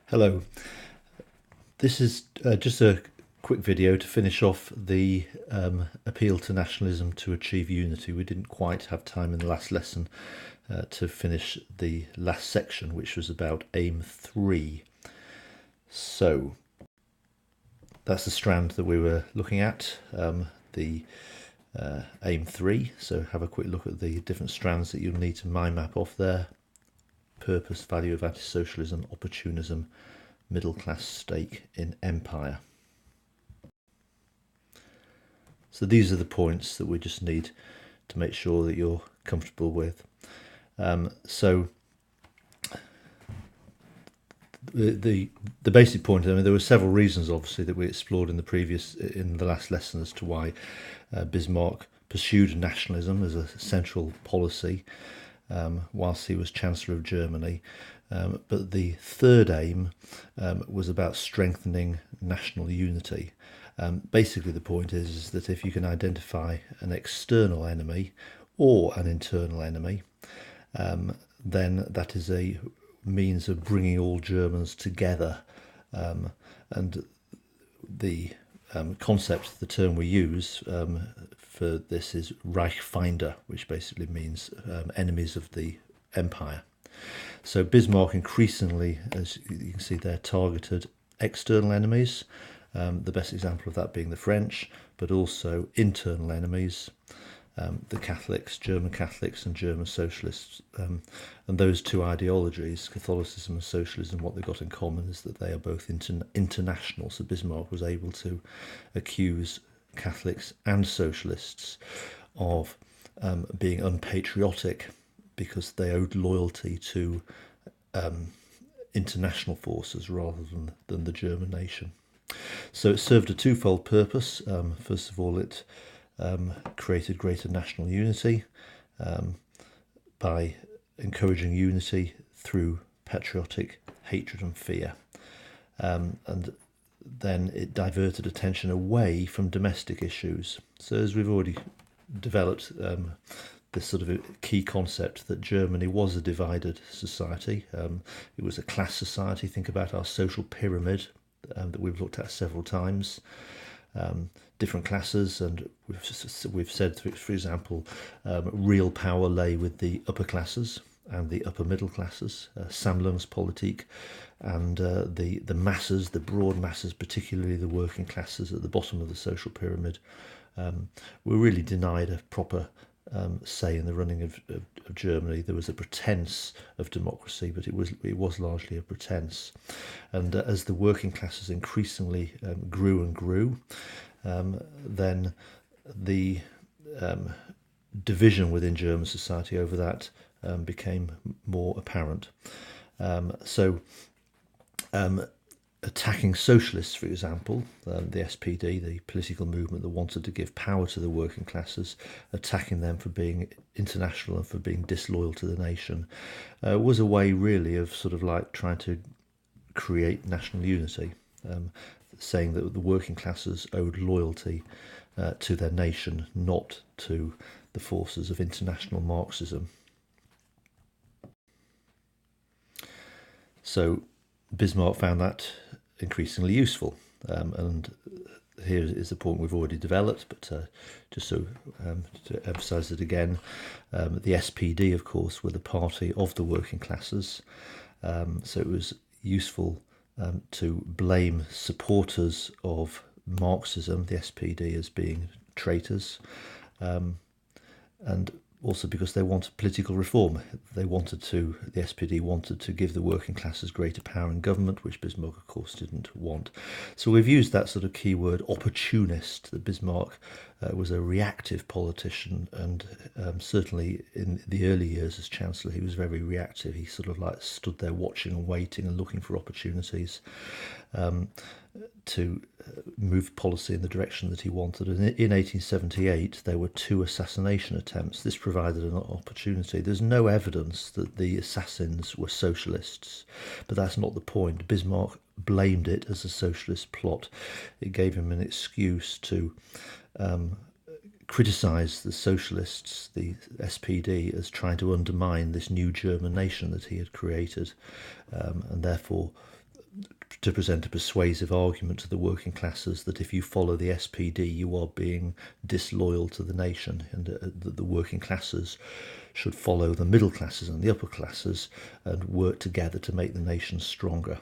Hello, this is just a quick video to finish off the appeal to nationalism to achieve unity. We didn't quite have time in the last lesson to finish the last section, which was about aim 3. So that's the strand that we were looking at, the aim 3. So have a quick look at the different strands that you'll need to mind map off there. Purpose, value of anti-socialism, opportunism, middle-class stake in empire. So these are the points that we just need to make sure that you're comfortable with. So the basic point, I mean, there were several reasons obviously that we explored in the last lesson as to why Bismarck pursued nationalism as a central policy whilst he was Chancellor of Germany. But the third aim was about strengthening national unity. Basically the point is that if you can identify an external enemy or an internal enemy, then that is a means of bringing all Germans together. And the concept, the term we use for this is Reichsfeinde, which basically means enemies of the empire. So Bismarck increasingly, as you can see there, targeted external enemies, the best example of that being the French, but also internal enemies, the Catholics, German Catholics and German socialists. And those two ideologies, Catholicism and socialism, what they've got in common is that they are both international. So Bismarck was able to accuse Catholics and socialists of being unpatriotic because they owed loyalty to international forces rather than the German nation. So it served a twofold purpose. First of all, it created greater national unity by encouraging unity through patriotic hatred and fear. And then it diverted attention away from domestic issues. So as we've already developed, this sort of a key concept that Germany was a divided society. It was a class society. Think about our social pyramid that we've looked at several times. Different classes, and we've said, for example, real power lay with the upper classes and the upper middle classes, Sammlungspolitik, and the masses, the broad masses, particularly the working classes at the bottom of the social pyramid, were really denied a proper say in the running of Germany. There was a pretense of democracy, but it was largely a pretense. And as the working classes increasingly grew and grew, then the division within German society over that became more apparent. So attacking socialists, for example, the SPD, the political movement that wanted to give power to the working classes, attacking them for being international and for being disloyal to the nation, was a way really of sort of like trying to create national unity, saying that the working classes owed loyalty to their nation, not to the forces of international Marxism. So Bismarck found that increasingly useful, and here is the point we've already developed, but just so to emphasise it again, the SPD, of course, were the party of the working classes, so it was useful to blame supporters of Marxism, the SPD, as being traitors, and also because they wanted political reform. The SPD wanted to give the working classes greater power in government, which Bismarck, of course, didn't want. So we've used that sort of keyword opportunist, that Bismarck was a reactive politician, and certainly in the early years as Chancellor, he was very reactive. He sort of like stood there watching and waiting and looking for opportunities to move policy in the direction that he wanted. And in 1878, there were 2 assassination attempts. This provided an opportunity. There's no evidence that the assassins were socialists, but that's not the point. Bismarck blamed it as a socialist plot. It gave him an excuse to criticise the socialists, the SPD, as trying to undermine this new German nation that he had created, and therefore to present a persuasive argument to the working classes that if you follow the SPD, you are being disloyal to the nation, and that the working classes should follow the middle classes and the upper classes and work together to make the nation stronger.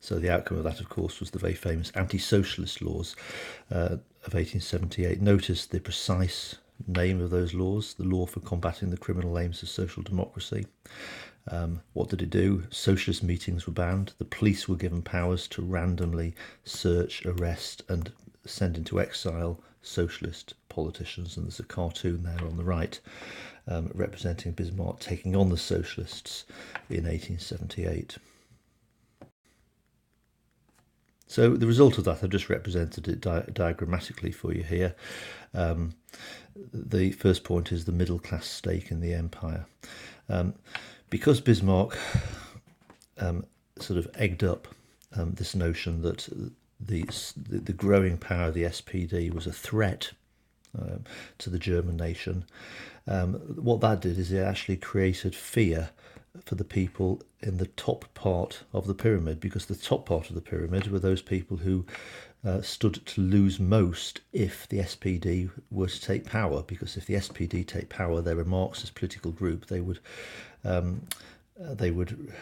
So the outcome of that, of course, was the very famous Antisocialist Laws of 1878. Notice the precise name of those laws: the Law for Combating the Criminal Aims of Social Democracy. What did it do? Socialist meetings were banned. The police were given powers to randomly search, arrest and send into exile socialist politicians. And there's a cartoon there on the right representing Bismarck taking on the socialists in 1878. So the result of that, I've just represented it diagrammatically for you here. The first point is the middle class stake in the empire. Because Bismarck sort of egged up this notion that the growing power of the SPD was a threat to the German nation, what that did is it actually created fear for the people in the top part of the pyramid, because the top part of the pyramid were those people who stood to lose most if the SPD were to take power, because if the SPD take power, they're a Marxist political group, they would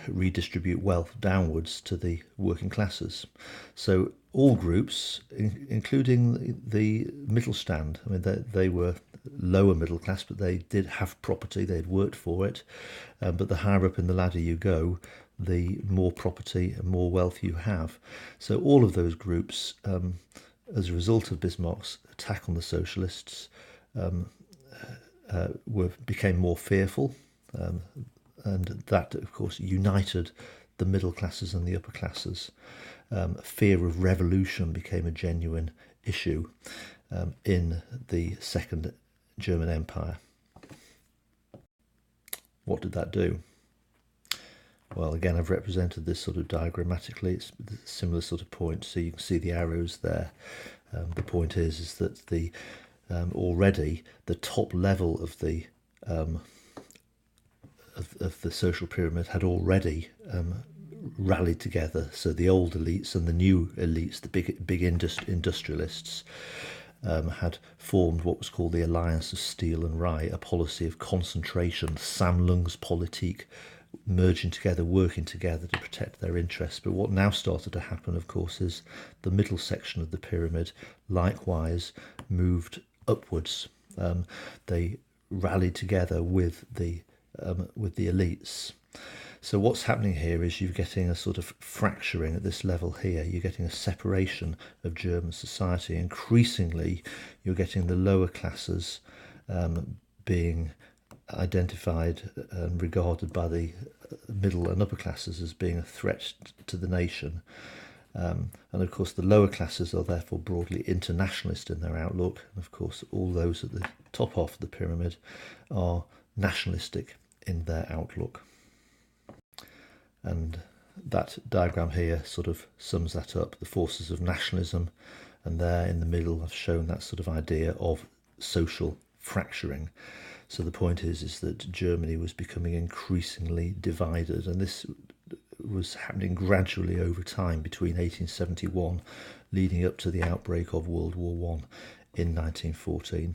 redistribute wealth downwards to the working classes. So all groups, including the middle stand, I mean, they were lower middle class, but they did have property, they'd worked for it, but the higher up in the ladder you go, the more property and more wealth you have. So all of those groups, as a result of Bismarck's attack on the socialists, became more fearful, and that, of course, united the middle classes and the upper classes. Fear of revolution became a genuine issue in the Second German Empire. What did that do? Well, again, I've represented this sort of diagrammatically. It's a similar sort of point, so you can see the arrows there. The point is that the already the top level of the social pyramid had already rallied together. So the old elites and the new elites, the big industrialists, had formed what was called the Alliance of Steel and Rye, a policy of concentration, Sammlungspolitik, merging together, working together to protect their interests. But what now started to happen, of course, is the middle section of the pyramid likewise moved upwards. They rallied together with the elites. So what's happening here is you're getting a sort of fracturing at this level here. You're getting a separation of German society. Increasingly, you're getting the lower classes being identified and regarded by the middle and upper classes as being a threat to the nation. And of course, the lower classes are therefore broadly internationalist in their outlook. And of course, all those at the top half of the pyramid are nationalistic in their outlook. And that diagram here sort of sums that up, the forces of nationalism, and there in the middle I've shown that sort of idea of social fracturing. So the point is that Germany was becoming increasingly divided, and this was happening gradually over time between 1871 leading up to the outbreak of World War I in 1914.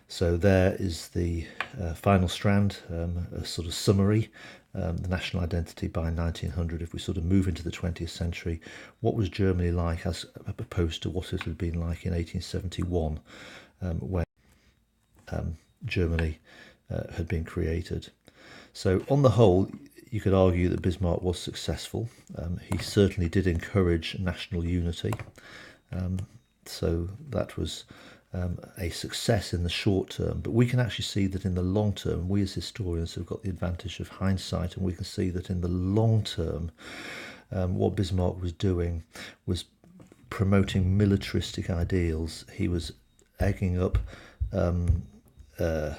So there is the final strand, a sort of summary, the national identity by 1900. If we sort of move into the 20th century, what was Germany like as opposed to what it had been like in 1871 when Germany had been created. So on the whole, you could argue that Bismarck was successful. He certainly did encourage national unity. So that was a success in the short term, but we can actually see that in the long term, we as historians have got the advantage of hindsight, and we can see that in the long term, what Bismarck was doing was promoting militaristic ideals. He was egging up the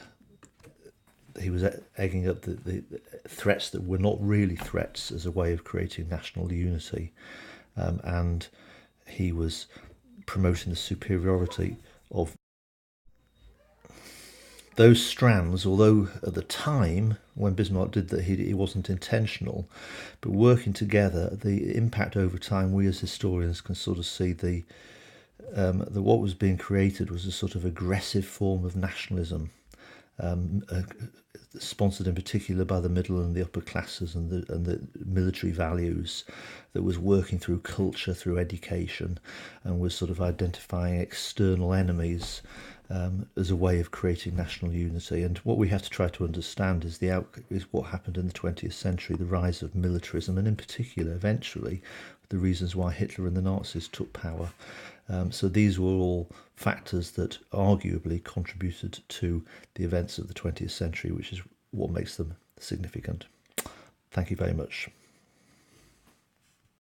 threats that were not really threats as a way of creating national unity, and he was promoting the superiority of those strands, although at the time when Bismarck did that, he wasn't intentional, but working together, the impact over time, we as historians can sort of see the what was being created was a sort of aggressive form of nationalism, sponsored in particular by the middle and the upper classes and the military values, that was working through culture, through education, and was sort of identifying external enemies as a way of creating national unity. And what we have to try to understand is what happened in the 20th century, the rise of militarism, and in particular, eventually, the reasons why Hitler and the Nazis took power. So these were all factors that arguably contributed to the events of the 20th century, which is what makes them significant. Thank you very much.